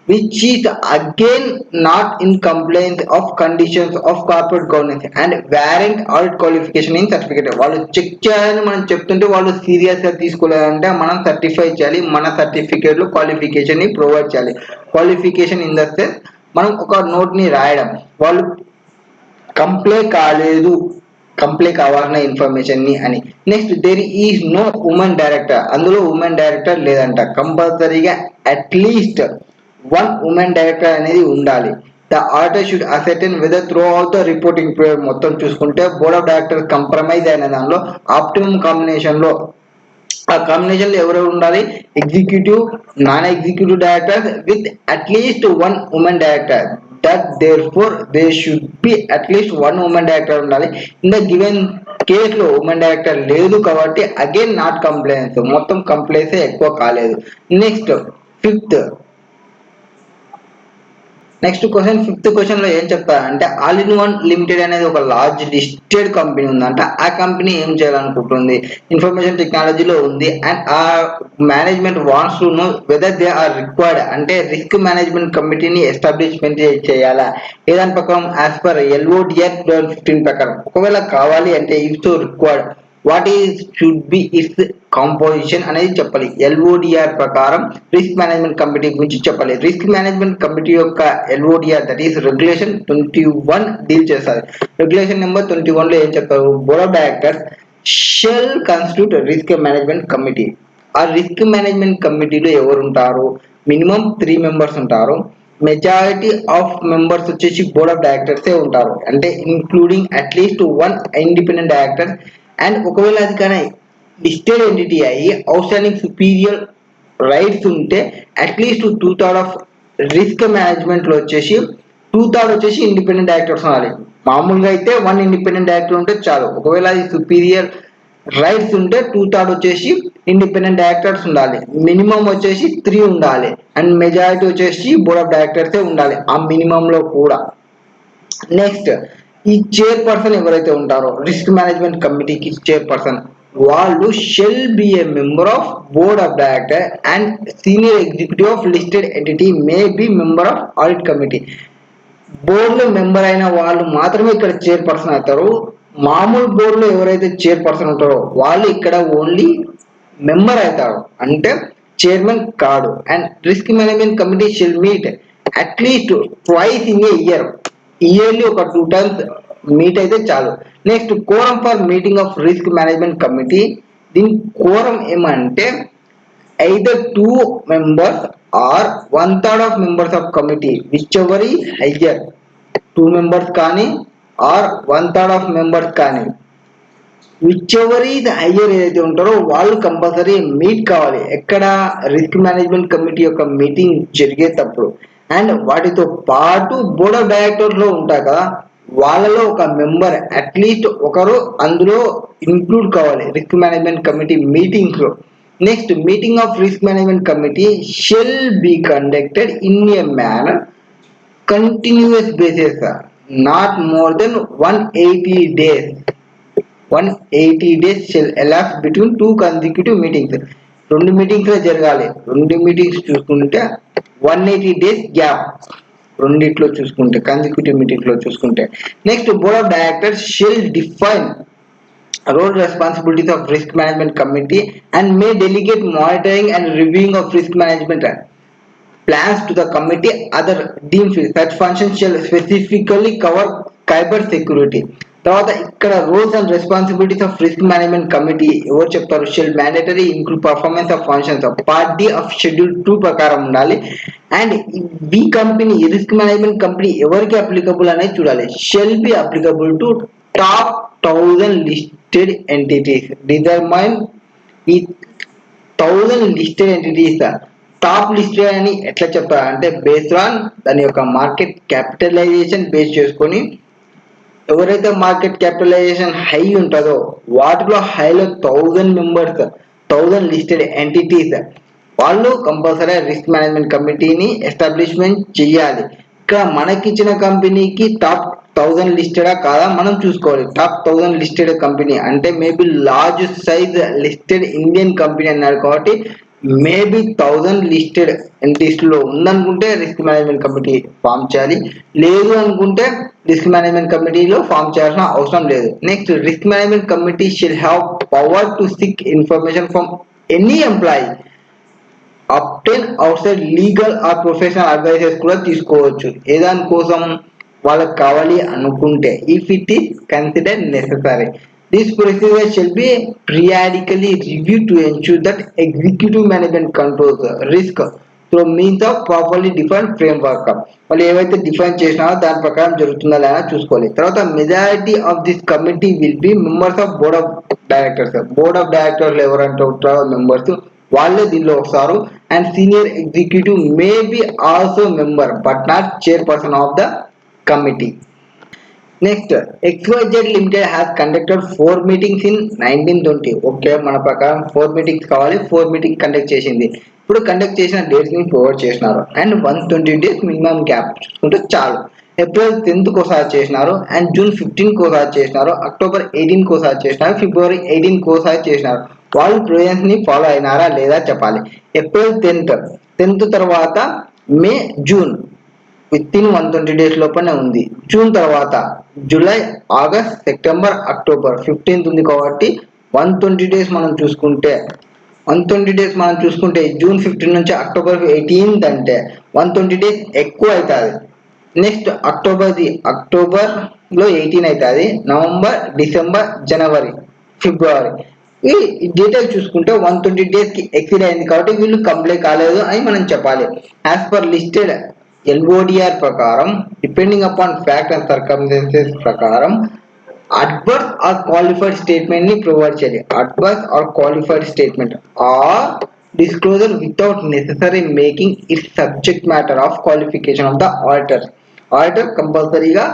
[SPEAKER 1] which is again not in compliance of conditions of corporate governance and warrant audit qualification in certificate. వాళ్ళు check చేయాలని మనం చెప్తుంటే వాళ్ళు serious గా తీసుకోలేదంటే మనం certify చేయాలి, మన certificate లో క్వాలిఫికేషన్ ని ప్రొవైడ్ చేయాలి. క్వాలిఫికేషన్ ఇన్ ద సెన్స్ మనం ఒక నోట్ ని రాయడం, వాళ్ళు కంప్లై కావాలన్న ఇన్ఫర్మేషన్ ని అని. Next there is no women director, అందులో ఉమెన్ డైరెక్టర్ లేదంట. కంపల్సరీగా అట్లీస్ట్ వన్ ఉమెన్ డైరెక్టర్ అనేది ఉండాలి. The auditor should ascertain whether throughout the reporting period మొత్తం చూసుకుంటే బోర్డ్ ఆఫ్ డైరెక్టర్ కంప్రమైజ్ అయిన దానిలో ఆప్టిమం కాంబినేషన్ లో ఆ కాంబినేషన్ లో ఎవరెవరు ఉండాలి, executive, non executive director with at least one women director. That therefore they should be at least one women director ఉండాలి. ఇన్ ద గివెన్ కేస్ లో ఉమెన్ డైరెక్టర్ లేదు కాబట్టి అగైన్ నాట్ కంప్లైన్స్, మొత్తం కంప్లైన్స్ ఎక్కువ కాలేదు. నెక్స్ట్ ఫిఫ్త్ క్వశ్చన్ లో ఏం చెప్తారంటే ఆల్ ఇన్ వన్ లిమిటెడ్ అనేది ఒక లార్జ్ లిస్టెడ్ కంపెనీ ఉందంట. ఆ కంపెనీ ఏం చేయాలనుకుంటుంది, ఇన్ఫర్మేషన్ టెక్నాలజీలో ఉంది అండ్ ఆ management wants to know whether they are required, అంటే రిస్క్ మేనేజ్మెంట్ కమిటీని ఎస్టాబ్లిష్మెంట్ చేయాలా ఏదాని ప్రకారం యాజ్ పర్ LODR 2015 ప్రకారం. ఒకవేళ కావాలి అంటే if so required what is should be its composition అనేది చెప్పాలి. LODR ప్రకారం రిస్క్ మేనేజ్మెంట్ కమిటీ గురించి చెప్పాలి. రిస్క్ మేనేజ్మెంట్ కమిటీ యొక్క LODR that is regulation 21 deal చేస్తారు. రెగ్యులేషన్ నెంబర్ 21 లో ఏం చెప్తారు, board of directors shall constitute risk management committee. ఆ రిస్క్ మేనేజ్మెంట్ కమిటీలో ఎవరు ఉంటారు, మినిమం 3 మెంబర్స్ ఉంటారు. మెజారిటీ ఆఫ్ మెంబర్స్ వచ్చేసి బోర్డ్ ఆఫ్ డైరెక్టర్సే ఉంటారు, అంటే including at least one independent director. And ఒకవేళ అది కానీ లిస్టెడ్ ఎంటిటీ అయ్యి అవుట్ స్టాండింగ్ సుపీరియర్ రైట్స్ ఉంటే అట్లీస్ట్ 2/3 ఆఫ్ రిస్క్ మేనేజ్మెంట్ లో వచ్చేసి 2/3 వచ్చేసి ఇండిపెండెంట్ డైరెక్టర్స్ ఉండాలి. మామూలుగా అయితే వన్ ఇండిపెండెంట్ డైరెక్టర్ ఉంటే చాలు. ఒకవేళ అది సుపీరియర్ రైట్స్ ఉంటే 2/3 వచ్చేసి ఇండిపెండెంట్ డైరెక్టర్స్ ఉండాలి. మినిమం వచ్చేసి 3 ఉండాలి అండ్ మెజారిటీ వచ్చేసి బోర్డ్ ఆఫ్ డైరెక్టర్సే ఉండాలి ఆ మినిమం లో కూడా. నెక్స్ట్ ఈ చైర్పర్సన్ ఎవరైతే ఉంటారో రిస్క్ మేనేజ్మెంట్ కమిటీకి చైర్పర్సన్, వాళ్ళు shall be a member of board of director and senior executive of listed entity may be member of audit committee. బోర్డులో మెంబర్ అయిన వాళ్ళు మాత్రమే ఇక్కడ చైర్పర్సన్ అవుతారు. మామూలు బోర్డులో ఎవరైతే చైర్పర్సన్ ఉంటారో వాళ్ళు ఇక్కడ ఓన్లీ మెంబర్ అవుతారు, అంటే చైర్మన్ కాడు. And risk management committee shall meet at least twice in a year, yearly ఒక 2 times మీట్ అయితే చాలు. Next quorum for meeting of risk management committee. దీని కోరం ఏమంటే either 2 members or 1/3 of members of committee whichever is higher. 2 members కానీ or 1/3 of members కానీ whichever is higher ఏదైతే ఉంటారో వాళ్ళు కంపల్సరీ మీట్ కావాలి. ఎక్కడ, రిస్క్ మేనేజ్మెంట్ కమిటీ యొక్క మీటింగ్ జరిగేటప్పుడు. అండ్ వాటితో పాటు బోర్డ్ ఆఫ్ డైరెక్టర్స్ లో ఉంటారు కదా, వాళ్ళలో ఒక మెంబర్ అట్లీస్ట్ ఒకరు అందులో ఇంక్లూడ్ కావాలి రిస్క్ మేనేజ్మెంట్ కమిటీ మీటింగ్స్ లో. Next meeting of risk management committee shall be conducted in a manner continuous basis not more than 180 days. 180 days shall elapse between 2 consecutive meetings. 2 meetings జరగాలి. 2 meetings చూసుకుంటే 180 days gap రెండిట్లో చూసుకుంటే, consecutive meetings లో చూసుకుంటే. Next board of directors shall define role responsibilities of risk management committee and may delegate monitoring and reviewing of risk management plans to the committee. Other deemed such functions shall specifically cover cyber security. తర్వాత ఇక్కడ roles and responsibilities of risk management committee ఎవరు చెప్తారు, shall mandatory include performance of functions of part D of schedule 2 ప్రకారం ఉండాలి. And be company risk management company ఎవరికి applicable అనేది చూడాలి. Shall be applicable to top 1000 listed entities. Determine ఈ 1000 listed entities top listed అని ఎట్లా చెప్తారు అంటే బేస్డ్ ఆన్ దాని యొక్క మార్కెట్ క్యాపిటలైజేషన్ బేస్ చేసుకొని ఎవరైతే మార్కెట్ క్యాపిటలైజేషన్ హై ఉంటుందో వాటిలో హైలో 1000 లిస్టెడ్ ఎంటిటీస్ వాళ్ళు కంపల్సరీ రిస్క్ మేనేజ్మెంట్ కమిటీని ఎస్టాబ్లిష్మెంట్ చేయాలి. ఇక్కడ మనకిచ్చిన కంపెనీకి టాప్ 1000 లిస్టెడా కాదా మనం చూసుకోవాలి. టాప్ 1000 లిస్టెడ్ కంపెనీ అంటే maybe large size listed Indian company అన్నారు కాబట్టి మేబీ 1000 లిస్టెడ్ ఎంటిటీస్ లో ఉందనుకుంటే రిస్క్ మేనేజ్మెంట్ కమిటీ ఫామ్ చేయాలి. లేదు అనుకుంటే రిస్క్ మేనేజ్మెంట్ కమిటీలో ఫామ్ చేయాల్సిన అవసరం లేదు. Next risk management committee shall have power to seek information from any employee. Obtain outside legal or professional advices కూడా తీసుకోవచ్చు ఏదాని కోసం వాళ్ళకి కావాలి అనుకుంటే if it is considered necessary. This procedure shall be periodically reviewed to ensure that executive management controls risk through means of properly defined framework. వాళ్ళు ఏవైతే define చేసినారో దాని ప్రకారం జరుగుతుందా లేదా చూసుకోవాలి. తర్వాత majority of this committee will be members of board of directors. Board of directors ఎవరంటే ఉంటారో మెంబర్స్ వాళ్ళే దీనిలో వస్తారు. And senior executive may be also member but not chairperson of the committee. Next XYZ limited has conducted 4 meetings in 1920. Okay మన ప్రకారం 4 meetings కావాలి. 4 meeting conduct చేసింది. ఇప్పుడు కండక్ట్ చేసిన డేట్స్ ని ప్రొవైడ్ చేసినారు అండ్ 120 డేస్ మినిమం గ్యాప్ చూసుకుంటే చాలు. ఏప్రిల్ 10th ఒకసారి చేసినారు అండ్ జూన్ 15th ఒకసారి చేసినారు, అక్టోబర్ 18th ఒకసారి చేసినారు, ఫిబ్రవరి 18th ఒకసారి చేసినారు. వాళ్ళు ప్రొవిజన్స్ ని ఫాలో అయినారా లేదా చెప్పాలి. ఏప్రిల్ 10th తర్వాత May June with in 120 days లోపలనే ఉంది. జూన్ తర్వాత July August September October 15th ఉంది కాబట్టి 120 డేస్ మనం చూసుకుంటే జూన్ 15 నుంచి అక్టోబర్ 18th అంటే 120 డేస్ ఎక్కువ అవుతుంది. నెక్స్ట్ అక్టోబర్ లో 18 అవుతుంది, నవంబర్ డిసెంబర్ జనవరి ఫిబ్రవరి ఈ డీటెయిల్ చూసుకుంటే 120 డేస్ కి ఎక్సీడ్ అయింది కాబట్టి వీళ్ళు కంప్లీట్ కాలేదు అని మనం చెప్పాలి. యాజ్ పర్ లిస్టెడ్ LODR ప్రకారం depending upon fact and circumstances ప్రకారం అడ్వర్స్ ఆర్ క్వాలిఫైడ్ స్టేట్మెంట్ ని ప్రొవైడ్ చేయాలి. Adverse or qualified statement or disclosure without necessary making it subject matter of qualification of the auditor కంపల్సరీగా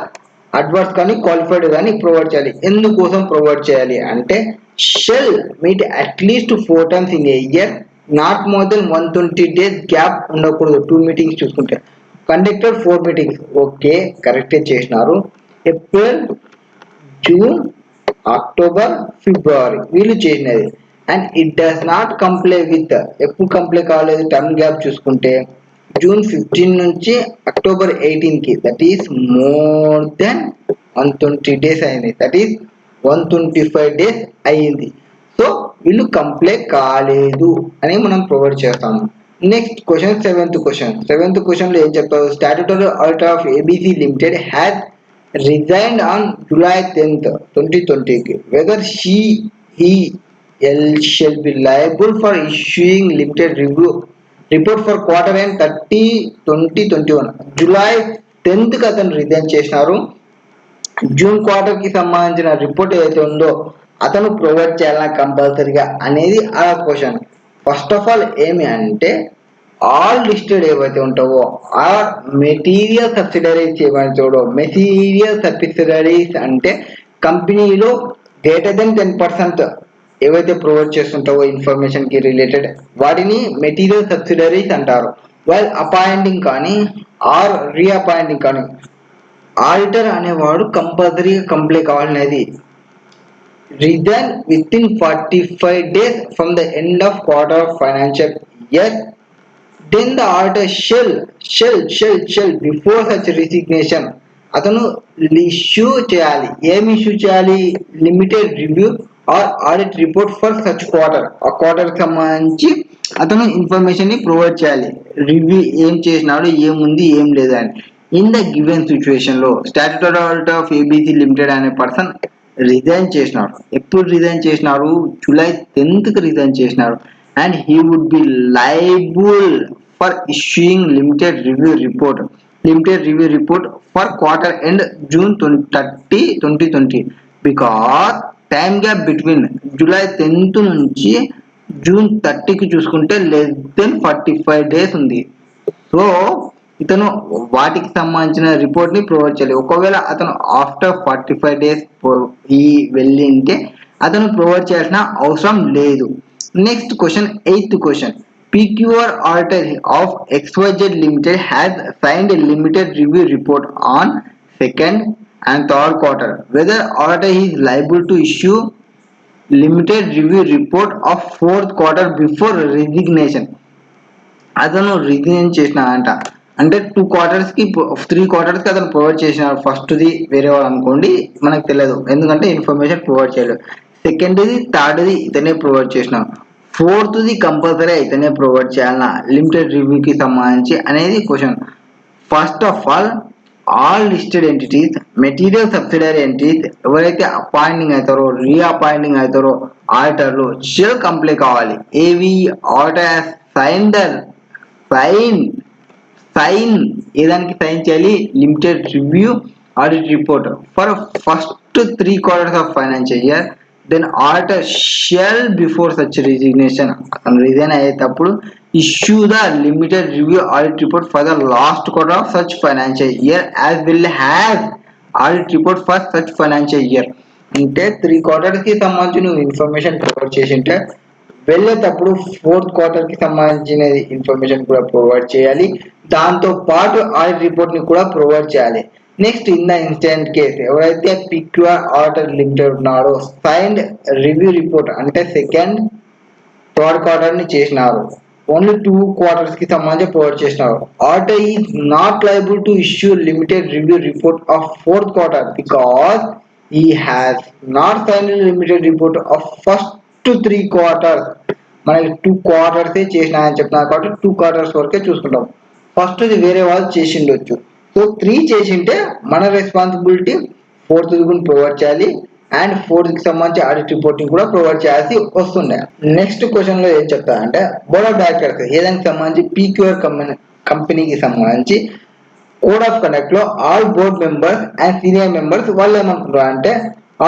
[SPEAKER 1] adverse కానీ qualified కానీ provide చేయాలి. ఎందుకోసం provide చేయాలి అంటే shall meet at least 4 times in a year, not more than 120 days gap ఉండకూడదు. 2 meetings చూసుకుంటే conducted 4 meetings okay కరెక్టే చేసినారు. ఏప్రిల్ జూన్ అక్టోబర్ ఫిబ్రవరి వీళ్ళు చేసినది and it does not comply with ఎప్పుడు కంప్లై కాలేదు టర్మ్ గ్యాప్ చూసుకుంటే జూన్ 15 నుంచి అక్టోబర్ 18 కి that is more than 120 days అయింది. దట్ ఈస్ 125 days అయ్యింది. సో వీళ్ళు కంప్లై కాలేదు అని మనం ప్రొవైడ్ చేస్తాము. నెక్స్ట్ క్వశ్చన్ సెవెంత్ క్వశ్చన్ లో ఏం చెప్తారు. Statutory auditor of ABC limited had resigned on July 10th, 2020. Whether he shall be liable for issuing limited review report for quarter end 30, 2021. July 10th కి అతను resign చేసినారు. June quarter కి సంబంధించిన report ఏదైతే ఉందో అతను ప్రొవైడ్ చేయాలన్నా కంపల్సరీగా అనేది ఆ క్వశ్చన్. ఫస్ట్ ఆఫ్ ఆల్ ఏమి అంటే ఆల్ లిస్టెడ్ ఏవైతే ఉంటావో ఆర్ మెటీరియల్ సబ్సిడరీస్ ఏవైతే మెటీరియల్ సబ్సిడరీస్ అంటే కంపెనీలో గ్రేటర్ దెన్ 10% ఏవైతే ప్రొవైడ్ చేస్తుంటావో ఇన్ఫర్మేషన్ కి రిలేటెడ్ వాటిని మెటీరియల్ సబ్సిడరీస్ అంటారు. వైల్ అపాయింటింగ్ కానీ ఆర్ రీఅపాయింటింగ్ కానీ ఆడిటర్ అనేవాడు కంపల్సరీగా కంప్లీట్ కావాలనేది. Resign with in 45 days from the end of quarter of financial year, then the auditor shall before such resignation అతను ఇష్యూ చేయాలి. ఏమి ఇష్యూ చేయాలి? Limited review are audit report for such quarter. ఆ quarter కి సంబంధించి అతను information ని provide చేయాలి. రివ్యూ ఏం చేసినాడు, ఏముంది, ఏం లేదు అని. ఇన్ ద గివెన్ సిచ్యువేషన్ లో statutory auditor of ABC limited అనే పర్సన్ రిజైన్ చేసినారు. ఎప్పుడు రిజైన్ చేసినారు? July 10th కి రిజైన్ చేసినారు. And he would be liable for issuing limited review report for quarter end June 30, 2020 because time gap between July 10th నుంచి June 30కి చూసుకుంటే less than 45 days ఉంది. So ఇతను వాటికి సంబంధించిన రిపోర్ట్ ని ప్రొవైడ్ చేయాలి. ఒకవేళ అతను ఆఫ్టర్ 45 days ఈ వెళ్ళింటే అతను ప్రొవైడ్ చేయాల్సిన అవసరం లేదు. Next question, 8th question. PQR auditor of XYZ Limited has signed a limited review report on second and third quarter. Whether auditor is liable to issue limited review report of fourth quarter before resignation. అతను resign చేసిన అంటే 2 quarters కి 3 quarters కి అతను provide చేసినాడు. ఫస్ట్ది వేరే వాళ్ళు అనుకోండి, మనకు తెలియదు ఎందుకంటే ఇన్ఫర్మేషన్ ప్రొవైడ్ చేయలేదు. సెకండ్ది, థర్డ్ది ఇతనే ప్రొవైడ్ చేసినాడు. ఫోర్త్ది కంపల్సరీ ఇతనే ప్రొవైడ్ చేయాలన్నా లిమిటెడ్ రివ్యూకి సంబంధించి అనేది question. First of all listed entities, material subsidiary entities ఎవరైతే అపాయింటింగ్ అవుతారో రీఅపాయింటింగ్ అవుతారో ఆడిటర్లు షెల్ కంప్లై కావాలి. ఏవి ఆడిటర్ సైన్ ఏదానికి సైన్ చేయాలి? Limited review audit report for first 3 quarters of financial year. Then auditor shall before such resignation, అతను resign అయ్యేటప్పుడు issue the limited review audit report for the last quarter of such financial year as well has audit report for such financial year. అంటే 3 quarters కి సంబంధించి నువ్వు information provide చేసింటే వెళ్ళేటప్పుడు 4th quarter కి సంబంధించిన ఇన్ఫర్మేషన్ కూడా ప్రొవైడ్ చేయాలి. దాంతో పాటు ఆడిట్ రిపోర్ట్ ని కూడా ప్రొవైడ్ చేయాలి. Next, in the instant case ఎవరైతే PQR ఆడిటర్ లిమిటెడ్ ఉన్నారో సైన్డ్ రివ్యూ రిపోర్ట్ అంటే సెకండ్ థర్డ్ క్వార్టర్ ని చేసినారు, ఓన్లీ 2 quarters కి సంబంధించి ప్రొవైడ్ చేసినారు. Auditor is not liable to issue limited review report of 4th quarter because he has not signed limited report of first 3 quarters. మనకి 2 quarters చేసినా అని చెప్తున్నారు కాబట్టి 2 quarters వరకే చూసుకుంటాం. ఫస్ట్ది వేరే వాళ్ళు చేసిండొచ్చు, సో 3 చేసింటే మన రెస్పాన్సిబిలిటీ 4th కూడా ప్రొవైడ్ చేయాలి అండ్ 4th కి సంబంధించి ఆడిట్ రిపోర్టింగ్ కూడా ప్రొవైడ్ చేయాల్సి వస్తుండే. నెక్స్ట్ క్వశ్చన్ లో ఏం చెప్తా అంటే బోర్డ్ ఆఫ్ డైరెక్టర్స్ ఏదానికి సంబంధించి PQR కంపెనీకి సంబంధించి కోడ్ ఆఫ్ కండక్ట్ లో all board members and senior members వాళ్ళు ఏమనుకుంటారు అంటే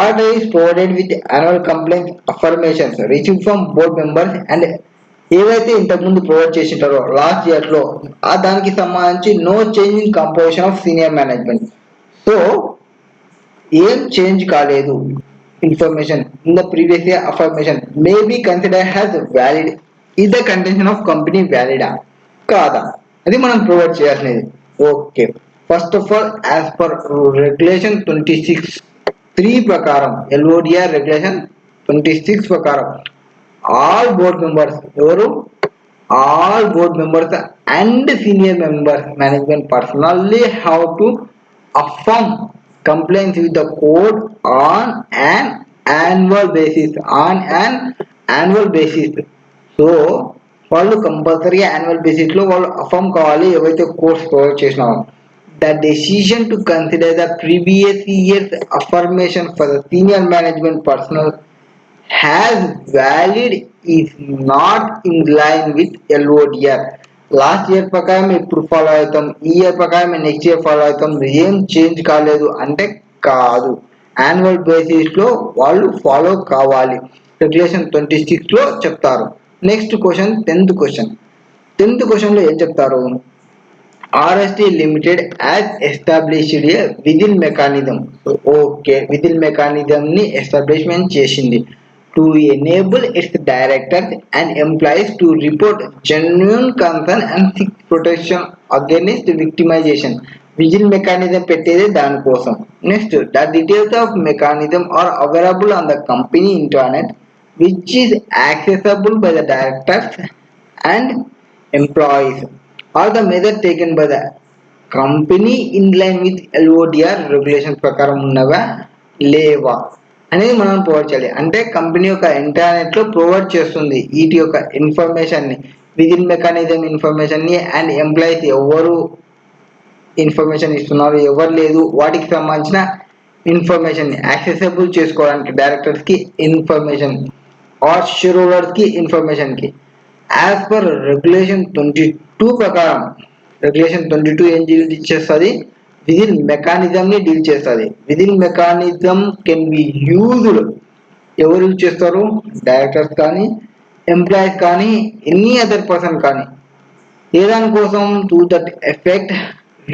[SPEAKER 1] auditor is provided with annual complaint affirmations receive from board members and ఏవైతే ఇంతకుముందు ప్రొవైడ్ చేసింటారో లాస్ట్ ఇయర్ లో దానికి సంబంధించి no change in composition of senior management. So ఏం చేంజ్ కాలేదు, information in the previous year affirmation may be consider has valid. Is the contention of company వ్యాలిడా కాదా అది మనం provide చేయాల్సినది. Okay, first of all as per regulation 26(3) ప్రకారం LODR regulation 26 ప్రకారం all board members ఎవరు all board members and senior members management personally have to affirm complaints with the code on an annual basis. So వాళ్ళు compulsory annual basis లో వాళ్ళు affirm కావాలి ఏవైతే course provide చేసినామో. The decision to consider the previous years affirmation for the senior management personnel has valid is not in line with LODR. Last year ప్రకారం ఇప్పుడు follow అవుతాం, ఈ ఇయర్ ప్రకారం నెక్స్ట్ ఇయర్ ఫాలో అవుతాం, ఏం చేంజ్ కాలేదు అంటే కాదు. యాన్యువల్ బేసిస్ లో వాళ్ళు ఫాలో కావాలి, రెగ్యులేషన్ 26 లో చెప్తారు. నెక్స్ట్ క్వశ్చన్, 10th క్వశ్చన్ లో ఏం చెప్తారు? RST limited as established a within mechanism. Okay, within mechanism ని ఎస్టాబ్లిష్మెంట్ చేసింది to enable its directors and employees to report genuine concern and seek protection against victimisation. Vigil mechanism పెట్టేదే దానికోసం. Next, the details of mechanism are available on the company internet which is accessible by the directors and employees or the measure taken by the company in line with LODR regulations ప్రకారం ఉన్నవా లేవా అనేది మనం provide చేయాలి. అంటే company యొక్క internet లో provide చేస్తుంది వీటి యొక్క ఇన్ఫర్మేషన్ ని, విదిన్ మెకానిజం ఇన్ఫర్మేషన్ ని అండ్ ఎంప్లాయీస్ ఎవరు ఇన్ఫర్మేషన్ ఇస్తున్నారు ఎవరు లేదు వాటికి సంబంధించిన ఇన్ఫర్మేషన్ ని యాక్సెసిబుల్ చేసుకోవడానికి డైరెక్టర్స్ కి ఇన్ఫర్మేషన్ और शेयरहोल्डर्स की इन्फॉर्मेशन की as per regulation 22 ప్రకారం రెగ్యులేషన్ 22 ఏం డీల్ చేస్తుంది? విదిన్ మెకానిజం ని డీల్ చేస్తుంది. Within mechanism can be used ఎవరు యూజ్ చేస్తారు? డైరెక్టర్స్ కానీ ఎంప్లాయీస్ కానీ ఎనీ అదర్ పర్సన్ కానీ ఏ దానికోసం to that effect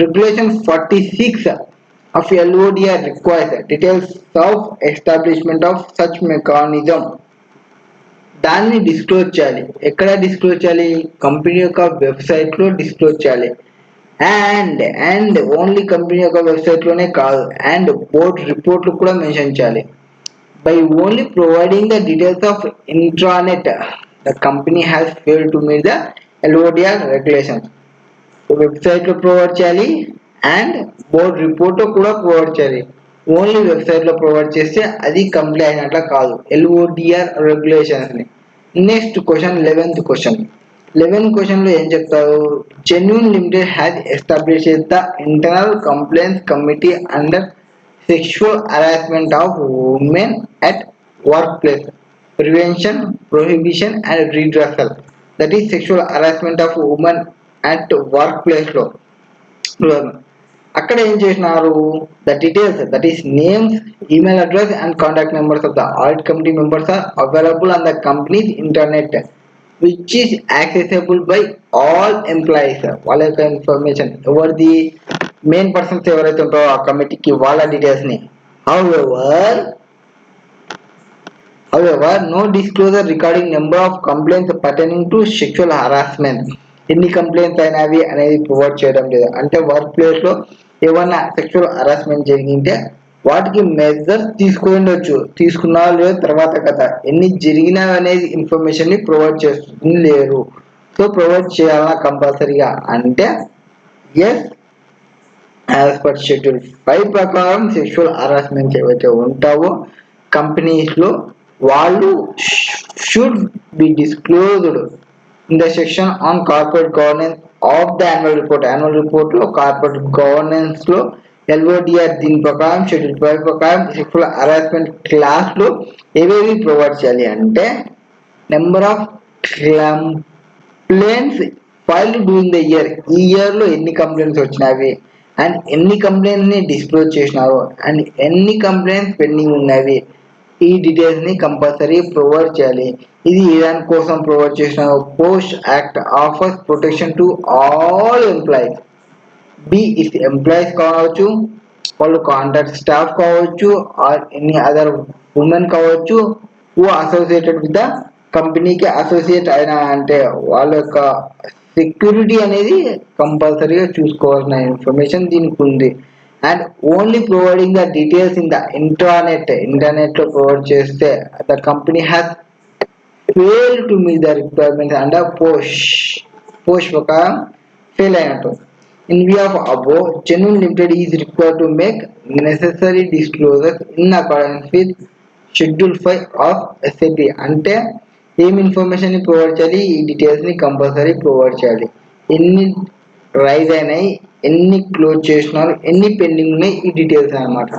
[SPEAKER 1] regulation 46 of LODR requires details of establishment of such mechanism. దాన్ని డిస్క్లోజ్ చేయాలి. ఎక్కడ డిస్క్లోజ్ చేయాలి? కంపెనీ యొక్క వెబ్సైట్లో డిస్క్లోజ్ చేయాలి. అండ్ ఓన్లీ కంపెనీ యొక్క వెబ్సైట్లోనే కాదు, అండ్ బోర్డ్ రిపోర్ట్లు కూడా మెన్షన్ చేయాలి. By only providing the details of intranet the company has failed to meet the LODR regulations. వెబ్సైట్లో ప్రొవైడ్ చేయాలి అండ్ బోర్డ్ రిపోర్ట్ కూడా ప్రొవైడ్ చేయాలి. ఓన్లీ వెబ్సైట్లో ప్రొవైడ్ చేస్తే అది కంప్లీట్ అయినట్ల కాదు LODR రెగ్యులేషన్స్ని. Next question 11th question. 11th క్వశ్చన్లో ఏం చెప్తారు? Genuine limited has established the internal complaints committee under sexual harassment of women at workplace prevention prohibition and redressal. That is sexual harassment of women at work ప్లేస్లో అక్కడ ఏం చేసినారు? The details that is names, email address and contact numbers of the audit committee members are available on the companies internet which is accessible by all employees. వాళ్ళ యొక్క information ఎవరిది? Main persons ఎవరైతే ఉంటారో ఆ కమిటీకి వాళ్ళ డీటెయిల్స్ని. However, no disclosure regarding number of complaints pertaining to sexual harassment. ఎన్ని complaints అయినవి అనేది ప్రొవైడ్ చేయడం లేదు. అంటే వర్క్ ప్లేస్లో ఏమన్నా సెక్షువల్ హరాస్మెంట్ జరిగింటే వాటికి మెజర్స్ తీసుకుండొచ్చు, తీసుకున్నా లేదు తర్వాత కదా, ఎన్ని జరిగినా అనేది ఇన్ఫర్మేషన్ని ప్రొవైడ్ చేస్తుంది లేరు. సో ప్రొవైడ్ చేయాలన్నా కంపల్సరీగా అంటే ఎస్, యాజ్ పర్ షెడ్యూల్ 5 ప్రకారం సెక్షువల్ హరాస్మెంట్ ఏవైతే ఉంటావో కంపెనీస్లో వాళ్ళు should be disclosed in the section on corporate governance of the annual report. Annual report లో కార్పొరేట్ గవర్నెన్స్ లో LODR దీని ప్రకారం షెడ్యూల్ 5 ప్రకారం సెక్షువల్ హరాస్మెంట్ క్లాస్ లో ఏవేవి ప్రొవైడ్ చేయాలి అంటే number of complaints filed during the year, ఈ ఇయర్ లో ఎన్ని కంప్లైంట్స్ వచ్చినవి అండ్ ఎన్ని కంప్లైంట్స్ ని డిస్క్లోజ్ చేసినారు అండ్ ఎన్ని కంప్లైంట్స్ పెండింగ్ ఉన్నవి, ఈ డీటెయిల్స్ ని కంపల్సరీ ప్రొవైడ్ చేయాలి. ఇది దానికోసం ప్రొవైడ్ చేసిన post act offers protection to all employees. Be is employees కావచ్చు, వాళ్ళు కాంట్రాక్ట్ స్టాఫ్ కావచ్చు, ఆర్ ఎనీ అదర్ ఉమెన్ కావచ్చు హూ అసోసియేటెడ్ విత్ ద కంపెనీకి అసోసియేట్ అయినా అంటే వాళ్ళ యొక్క సెక్యూరిటీ అనేది కంపల్సరీగా చూసుకోవాల్సిన ఇన్ఫర్మేషన్ దీనికి ఉంది. And only providing the details in the internet లో ప్రొవైడ్ చేస్తే the company has fail to meet the requirements and post ప్రకారం ఫెయిల్ అయినట్టు. In view of above genuine limited is required to make necessary disclosures in accordance with schedule 5 of SAP. అంటే ఏం information ని provide చేయాలి? ఈ details ని compulsory provide చేయాలి. ఎన్ని రైజ్ అయినాయి, ఎన్ని క్లోజ్ చేసినారు, ఎన్ని పెండింగ్ ఉన్నాయి, ఈ డీటెయిల్స్ అన్నమాట.